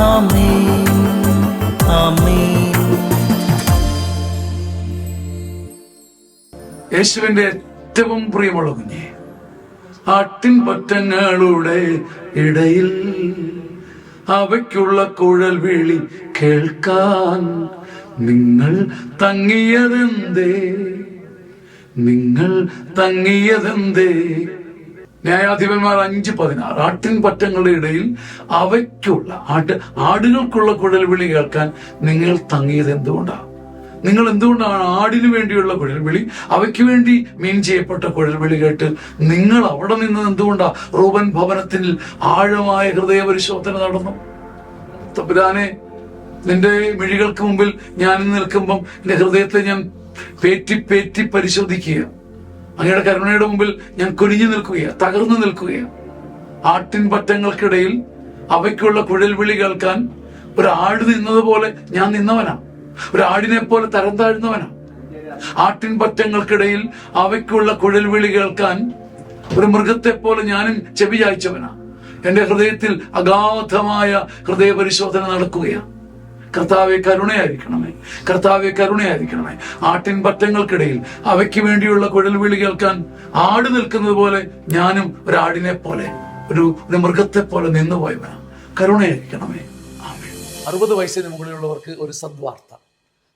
ആമേൻ ആമേൻ. യേശുവിന്റെ ഏറ്റവും പ്രിയമുള്ള കുഞ്ഞെ, ആട്ടിൻപറ്റങ്ങളുടെ ഇടയിൽ അവയ്ക്കുള്ള കുഴൽ വിളി കേൾക്കാൻ നിങ്ങൾ തങ്ങിയതെന്തേ? നിങ്ങൾ തങ്ങിയതെന്തേ? ന്യായാധിപന്മാർ 5:16. ആട്ടിൻപറ്റങ്ങളുടെ ഇടയിൽ അവയ്ക്കുള്ള ആടുകൾക്കുള്ള കുഴൽ വിളി കേൾക്കാൻ നിങ്ങൾ തങ്ങിയത് എന്തുകൊണ്ടാണ്? നിങ്ങൾ എന്തുകൊണ്ടാണ് ആടിനു വേണ്ടിയുള്ള കുഴൽവിളി, അവയ്ക്ക് വേണ്ടി മീൻ ചെയ്യപ്പെട്ട കുഴൽവിളി കേട്ട് നിങ്ങൾ അവിടെ നിന്ന് എന്തുകൊണ്ടാ റൂബൻ ഭവനത്തിൽ ആഴമായ ഹൃദയ പരിശോധന നടന്നു? തമ്പുരാനെ, നിന്റെ മിഴികൾക്ക് മുമ്പിൽ ഞാൻ നിൽക്കുമ്പം എന്റെ ഹൃദയത്തെ ഞാൻ പേറ്റി പരിശോധിക്കുക. അങ്ങയുടെ കരുണയുടെ മുമ്പിൽ ഞാൻ കുനിഞ്ഞു നിൽക്കുകയാണ്, തകർന്നു നിൽക്കുകയാണ്. ആട്ടിൻപറ്റങ്ങൾക്കിടയിൽ അവയ്ക്കുള്ള കുഴൽവിളി കേൾക്കാൻ ഒരു ആട് നിന്നതുപോലെ ഞാൻ നിന്നവനാ. ഒരു ആടിനെ പോലെ തരം താഴ്ന്നവനാ. ആട്ടിൻപറ്റങ്ങൾക്കിടയിൽ അവയ്ക്കുള്ള കുഴൽവിളി കേൾക്കാൻ ഒരു മൃഗത്തെ പോലെ ഞാനും ചെവി ചായ്ച്ചവനാ. എന്റെ ഹൃദയത്തിൽ അഗാധമായ ഹൃദയ പരിശോധന നടക്കുകയാണ്. കർത്താവെ കരുണയായിരിക്കണമേ, കർത്താവെ കരുണയായിരിക്കണമേ. ആട്ടിൻപറ്റങ്ങൾക്കിടയിൽ അവയ്ക്ക് വേണ്ടിയുള്ള കുഴൽവിളി കേൾക്കാൻ ആട് നിൽക്കുന്നത് പോലെ ഞാനും ഒരു ആടിനെ പോലെ ഒരു മൃഗത്തെ പോലെ നിന്നുപോയവനാ. കരുണയായിരിക്കണമേ. 60 വയസ്സിന് മുകളിലുള്ളവർക്ക് ഒരു സദ്വാർത്ത.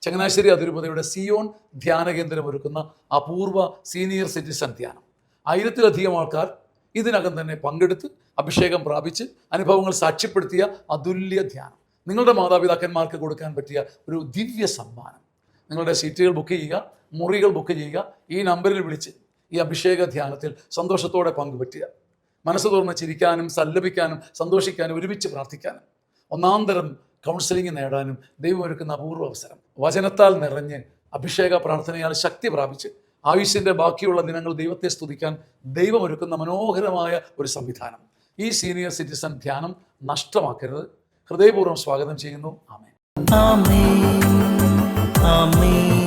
ചങ്ങനാശ്ശേരി അതിരൂപതയുടെ സിയോൺ ധ്യാന കേന്ദ്രം ഒരുക്കുന്ന അപൂർവ സീനിയർ സിറ്റിസൺ ധ്യാനം. 1000-ലധികം ആൾക്കാർ ഇതിനകം തന്നെ പങ്കെടുത്ത് അഭിഷേകം പ്രാപിച്ച് അനുഭവങ്ങൾ സാക്ഷ്യപ്പെടുത്തിയ അതുല്യ ധ്യാനം. നിങ്ങളുടെ മാതാപിതാക്കന്മാർക്ക് കൊടുക്കാൻ പറ്റിയ ഒരു ദിവ്യ സമ്മാനം. നിങ്ങളുടെ സീറ്റുകൾ ബുക്ക് ചെയ്യുക, മുറികൾ ബുക്ക് ചെയ്യുക. ഈ നമ്പറിൽ വിളിച്ച് ഈ അഭിഷേക ധ്യാനത്തിൽ സന്തോഷത്തോടെ പങ്കുപറ്റുക. മനസ്സ് തുറന്ന് ചിരിക്കാനും സല്ലപിക്കാനും സന്തോഷിക്കാനും ഒരുമിച്ച് പ്രാർത്ഥിക്കാനും ഒന്നാന്തരം കൗൺസിലിംഗ് നേടാനും ദൈവം ഒരുക്കുന്ന അപൂർവ അവസരം. വചനത്താൽ നിറഞ്ഞ് അഭിഷേക പ്രാർത്ഥനയാൽ ശക്തി പ്രാപിച്ച് ആയുസ്സിൻ്റെ ബാക്കിയുള്ള ദിനങ്ങൾ ദൈവത്തെ സ്തുതിക്കാൻ ദൈവം ഒരുക്കുന്ന മനോഹരമായ ഒരു സംവിധാനം. ഈ സീനിയർ സിറ്റിസൺ ധ്യാനം നഷ്ടമാക്കരുത്. ഹൃദയപൂർവ്വം സ്വാഗതം ചെയ്യുന്നു. ആമേൻ. ആമേൻ ആമേൻ.